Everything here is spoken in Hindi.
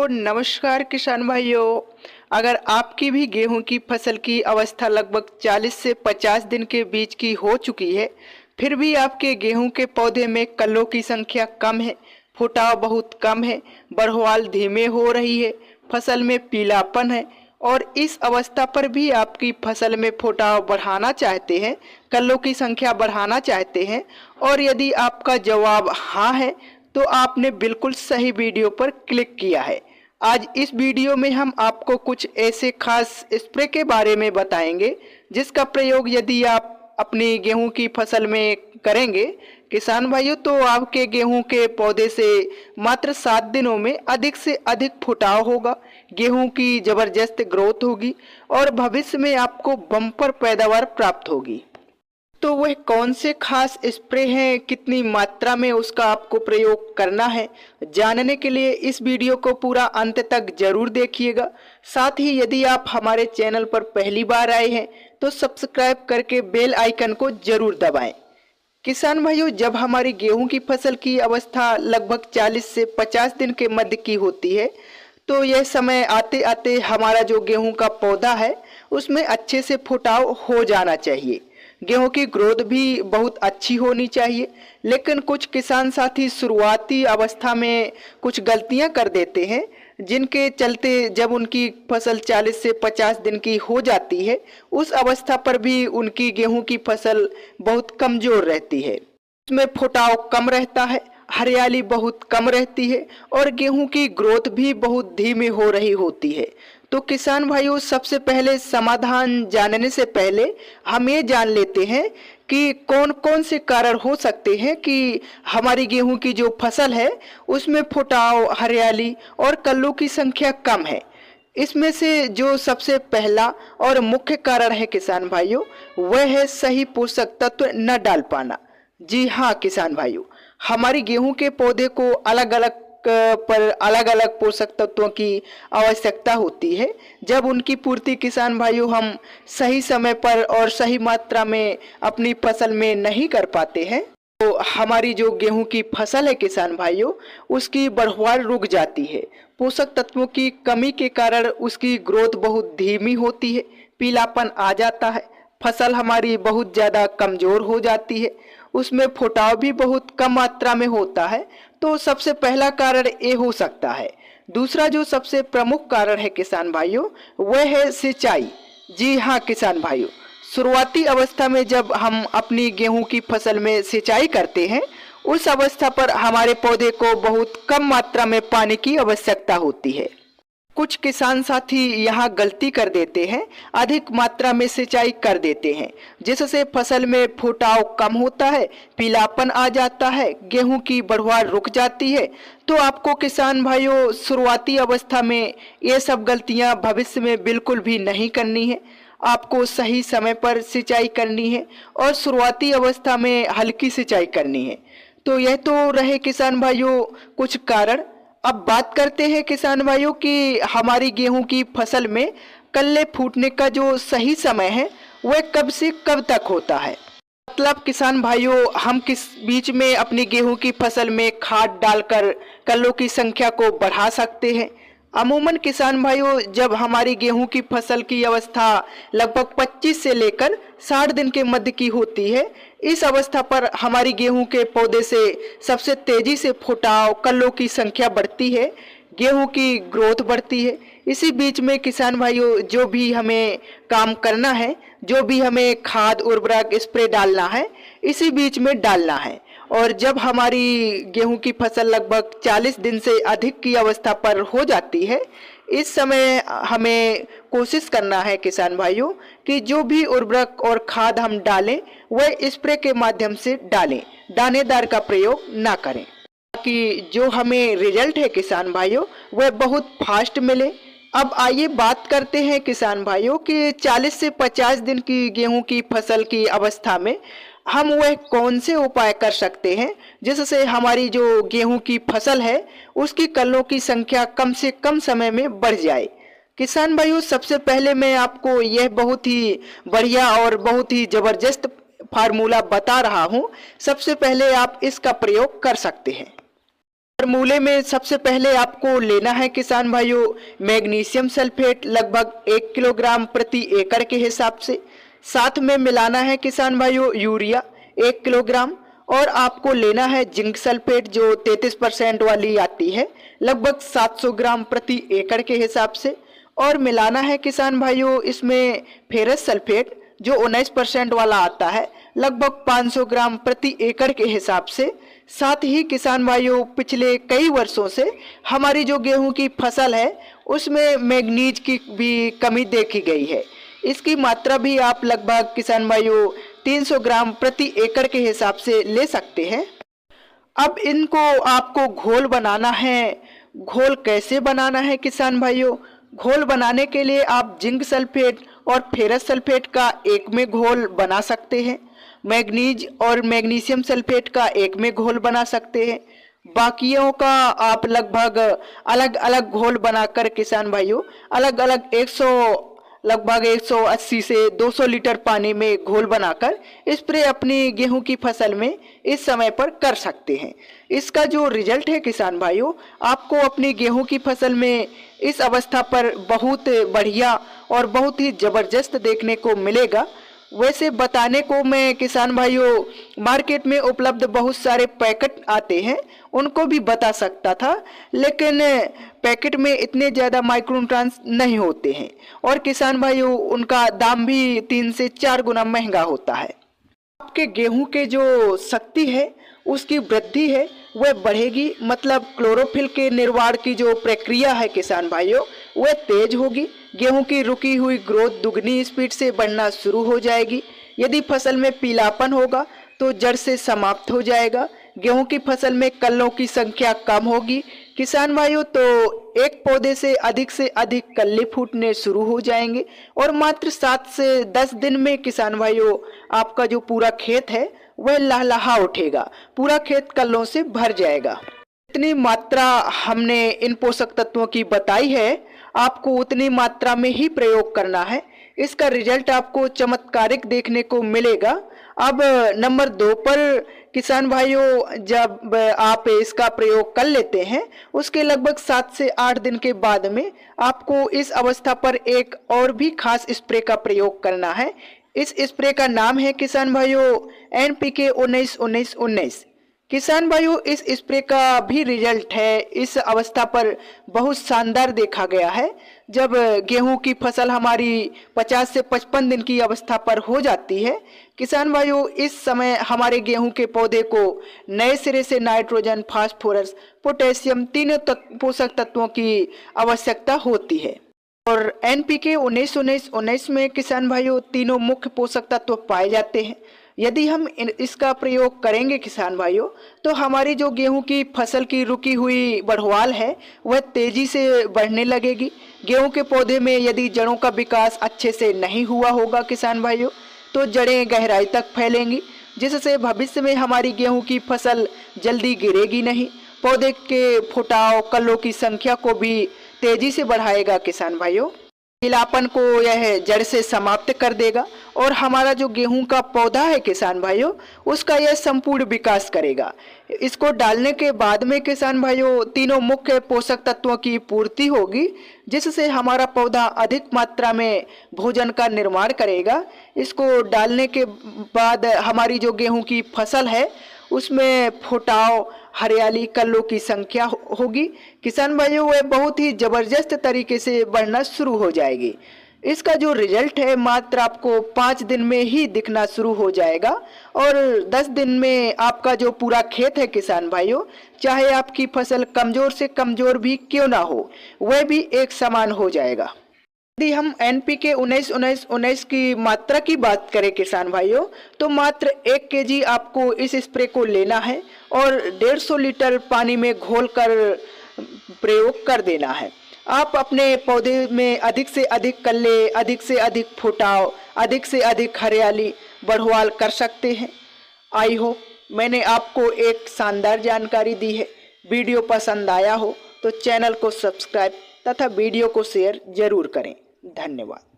नमस्कार किसान भाइयों। अगर आपकी भी गेहूं की फसल की अवस्था लगभग 40 से 50 दिन के बीच की हो चुकी है, फिर भी आपके गेहूं के पौधे में कल्लों की संख्या कम है, फुटाव बहुत कम है, बढ़वाल धीमे हो रही है, फसल में पीलापन है और इस अवस्था पर भी आपकी फसल में फुटाव बढ़ाना चाहते हैं, कल्लों की संख्या बढ़ाना चाहते हैं और यदि आपका जवाब हाँ है तो आपने बिल्कुल सही वीडियो पर क्लिक किया है। आज इस वीडियो में हम आपको कुछ ऐसे खास स्प्रे के बारे में बताएंगे जिसका प्रयोग यदि आप अपनी गेहूं की फसल में करेंगे किसान भाइयों, तो आपके गेहूं के पौधे से मात्र 7 दिनों में अधिक से अधिक फुटाव होगा, गेहूं की जबरदस्त ग्रोथ होगी और भविष्य में आपको बम्पर पैदावार प्राप्त होगी। तो वह कौन से खास स्प्रे हैं, कितनी मात्रा में उसका आपको प्रयोग करना है, जानने के लिए इस वीडियो को पूरा अंत तक जरूर देखिएगा। साथ ही यदि आप हमारे चैनल पर पहली बार आए हैं तो सब्सक्राइब करके बेल आइकन को जरूर दबाएं। किसान भाइयों, जब हमारी गेहूं की फसल की अवस्था लगभग 40 से 50 दिन के मध्य की होती है तो यह समय आते आते हमारा जो गेहूं का पौधा है उसमें अच्छे से फुटाव हो जाना चाहिए। गेहूं की ग्रोथ भी बहुत अच्छी होनी चाहिए, लेकिन कुछ किसान साथी शुरुआती अवस्था में कुछ गलतियां कर देते हैं जिनके चलते जब उनकी फसल 40 से 50 दिन की हो जाती है उस अवस्था पर भी उनकी गेहूं की फसल बहुत कमजोर रहती है, उसमें फुटाव कम रहता है, हरियाली बहुत कम रहती है और गेहूं की ग्रोथ भी बहुत धीमी हो रही होती है। तो किसान भाइयों, सबसे पहले समाधान जानने से पहले हम ये जान लेते हैं कि कौन कौन से कारण हो सकते हैं कि हमारी गेहूं की जो फसल है उसमें फुटाव, हरियाली और कल्लों की संख्या कम है। इसमें से जो सबसे पहला और मुख्य कारण है किसान भाइयों, वह है सही पोषक तत्व न डाल पाना। जी हाँ किसान भाइयों, हमारी गेहूं के पौधे को अलग अलग पोषक तत्वों की आवश्यकता होती है। जब उनकी पूर्ति किसान भाइयों हम सही समय पर और सही मात्रा में अपनी फसल में नहीं कर पाते हैं तो हमारी जो गेहूं की फसल है किसान भाइयों उसकी बढ़वार रुक जाती है। पोषक तत्वों की कमी के कारण उसकी ग्रोथ बहुत धीमी होती है, पीलापन आ जाता है, फसल हमारी बहुत ज़्यादा कमज़ोर हो जाती है, उसमें फुटाव भी बहुत कम मात्रा में होता है। तो सबसे पहला कारण ये हो सकता है। दूसरा जो सबसे प्रमुख कारण है किसान भाइयों वह है सिंचाई। जी हाँ किसान भाइयों, शुरुआती अवस्था में जब हम अपनी गेहूं की फसल में सिंचाई करते हैं उस अवस्था पर हमारे पौधे को बहुत कम मात्रा में पानी की आवश्यकता होती है। कुछ किसान साथी यहाँ गलती कर देते हैं, अधिक मात्रा में सिंचाई कर देते हैं जिससे फसल में फुटाव कम होता है, पीलापन आ जाता है, गेहूं की बढ़वार रुक जाती है। तो आपको किसान भाइयों शुरुआती अवस्था में ये सब गलतियां भविष्य में बिल्कुल भी नहीं करनी है। आपको सही समय पर सिंचाई करनी है और शुरुआती अवस्था में हल्की सिंचाई करनी है। तो यह तो रहे किसान भाइयों कुछ कारण। अब बात करते हैं किसान भाइयों कि हमारी गेहूं की फसल में कल्ले फूटने का जो सही समय है वह कब से कब तक होता है। मतलब किसान भाइयों, हम किस बीच में अपनी गेहूं की फसल में खाद डालकर कल्लों की संख्या को बढ़ा सकते हैं। अमूमन किसान भाइयों, जब हमारी गेहूं की फसल की अवस्था लगभग 25 से लेकर 60 दिन के मध्य की होती है, इस अवस्था पर हमारी गेहूं के पौधे से सबसे तेजी से फुटाव, कल्लों की संख्या बढ़ती है, गेहूं की ग्रोथ बढ़ती है। इसी बीच में किसान भाइयों जो भी हमें काम करना है, जो भी हमें खाद उर्वरक स्प्रे डालना है, इसी बीच में डालना है। और जब हमारी गेहूं की फसल लगभग 40 दिन से अधिक की अवस्था पर हो जाती है, इस समय हमें कोशिश करना है किसान भाइयों कि जो भी उर्वरक और खाद हम डालें वह स्प्रे के माध्यम से डालें, दानेदार का प्रयोग ना करें, ताकि जो हमें रिजल्ट है किसान भाइयों वह बहुत फास्ट मिले। अब आइए बात करते हैं किसान भाइयों कि 40 से 50 दिन की गेहूं की फसल की अवस्था में हम वह कौन से उपाय कर सकते हैं जिससे हमारी जो गेहूं की फसल है उसकी कल्लों की संख्या कम से कम समय में बढ़ जाए। किसान भाइयों, सबसे पहले मैं आपको यह बहुत ही बढ़िया और बहुत ही ज़बरदस्त फार्मूला बता रहा हूं। सबसे पहले आप इसका प्रयोग कर सकते हैं। फॉर्मूले में सबसे पहले आपको लेना है किसान भाइयों मैग्नीशियम सल्फेट लगभग 1 किलोग्राम प्रति एकड़ के हिसाब से। साथ में मिलाना है किसान भाइयों यूरिया 1 किलोग्राम, और आपको लेना है जिंक सल्फेट जो 33% वाली आती है लगभग 700 ग्राम प्रति एकड़ के हिसाब से। और मिलाना है किसान भाइयों इसमें फेरस सल्फेट जो 19% वाला आता है लगभग 500 ग्राम प्रति एकड़ के हिसाब से। साथ ही किसान भाइयों पिछले कई वर्षों से हमारी जो गेहूं की फसल है उसमें मैग्नीज की भी कमी देखी गई है। इसकी मात्रा भी आप लगभग किसान भाइयों 300 ग्राम प्रति एकड़ के हिसाब से ले सकते हैं। अब इनको आपको घोल बनाना है। घोल कैसे बनाना है किसान भाइयों? घोल बनाने के लिए आप जिंक सल्फेट और फेरस सल्फेट का एक में घोल बना सकते हैं, मैग्नीज और मैग्नीशियम सल्फेट का एक में घोल बना सकते हैं। बाकियों का आप लगभग अलग अलग घोल बनाकर किसान भाइयों अलग अलग लगभग 180 से 200 लीटर पानी में घोल बनाकर स्प्रे अपनी गेहूं की फसल में इस समय पर कर सकते हैं। इसका जो रिजल्ट है किसान भाइयों आपको अपनी गेहूं की फसल में इस अवस्था पर बहुत बढ़िया और बहुत ही ज़बरदस्त देखने को मिलेगा। वैसे बताने को मैं किसान भाइयों मार्केट में उपलब्ध बहुत सारे पैकेट आते हैं उनको भी बता सकता था, लेकिन पैकेट में इतने ज़्यादा माइक्रोन्यूट्रिएंट्स नहीं होते हैं और किसान भाइयों उनका दाम भी 3 से 4 गुना महंगा होता है। आपके गेहूं के जो शक्ति है उसकी वृद्धि है वह बढ़ेगी, मतलब क्लोरोफिल के निर्माण की जो प्रक्रिया है किसान भाइयों वह तेज होगी। गेहूं की रुकी हुई ग्रोथ दुगनी स्पीड से बढ़ना शुरू हो जाएगी। यदि फसल में पीलापन होगा तो जड़ से समाप्त हो जाएगा। गेहूं की फसल में कल्लों की संख्या कम होगी किसान भाइयों, तो एक पौधे से अधिक कल्ले फूटने शुरू हो जाएंगे और मात्र 7 से 10 दिन में किसान भाइयों आपका जो पूरा खेत है वह लहलहा उठेगा, पूरा खेत कल्लों से भर जाएगा। इतनी मात्रा हमने इन पोषक तत्वों की बताई है, आपको उतनी मात्रा में ही प्रयोग करना है। इसका रिजल्ट आपको चमत्कारिक देखने को मिलेगा। अब नंबर 2 पर किसान भाइयों जब आप इसका प्रयोग कर लेते हैं उसके लगभग 7 से 8 दिन के बाद में आपको इस अवस्था पर एक और भी खास स्प्रे का प्रयोग करना है। इस स्प्रे का नाम है किसान भाइयों NPK 19-19-19। किसान भाइयों इस स्प्रे का भी रिजल्ट है इस अवस्था पर बहुत शानदार देखा गया है। जब गेहूं की फसल हमारी 50 से 55 दिन की अवस्था पर हो जाती है किसान भाइयों इस समय हमारे गेहूं के पौधे को नए सिरे से नाइट्रोजन, फास्फोरस, पोटेशियम तीनों पोषक तत्वों की आवश्यकता होती है। और NPK 19-19-19 में किसान भाइयों तीनों मुख्य पोषक तत्व पाए जाते हैं। यदि हम इसका प्रयोग करेंगे किसान भाइयों तो हमारी जो गेहूं की फसल की रुकी हुई बढ़वाल है वह तेजी से बढ़ने लगेगी। गेहूं के पौधे में यदि जड़ों का विकास अच्छे से नहीं हुआ होगा किसान भाइयों तो जड़ें गहराई तक फैलेंगी, जिससे भविष्य में हमारी गेहूं की फसल जल्दी गिरेगी नहीं। पौधे के फुटाव, कल्लों की संख्या को भी तेजी से बढ़ाएगा किसान भाइयों। पीलापन को यह जड़ से समाप्त कर देगा और हमारा जो गेहूं का पौधा है किसान भाइयों उसका यह संपूर्ण विकास करेगा। इसको डालने के बाद में किसान भाइयों तीनों मुख्य पोषक तत्वों की पूर्ति होगी, जिससे हमारा पौधा अधिक मात्रा में भोजन का निर्माण करेगा। इसको डालने के बाद हमारी जो गेहूं की फसल है उसमें फुटाव, हरियाली, कल्लों की संख्या होगी किसान भाइयों वह बहुत ही ज़बरदस्त तरीके से बढ़ना शुरू हो जाएगी। इसका जो रिजल्ट है मात्र आपको 5 दिन में ही दिखना शुरू हो जाएगा और 10 दिन में आपका जो पूरा खेत है किसान भाइयों चाहे आपकी फसल कमज़ोर से कमज़ोर भी क्यों ना हो वह भी एक समान हो जाएगा। यदि हम NPK 19-19-19 की मात्रा की बात करें किसान भाइयों तो मात्र 1 kg आपको इस स्प्रे को लेना है और 150 लीटर पानी में घोलकर प्रयोग कर देना है। आप अपने पौधे में अधिक से अधिक कल्ले, अधिक से अधिक फुटाव, अधिक से अधिक हरियाली बढ़वाल कर सकते हैं। आई होप मैंने आपको एक शानदार जानकारी दी है। वीडियो पसंद आया हो तो चैनल को सब्सक्राइब तथा वीडियो को शेयर जरूर करें। धन्यवाद।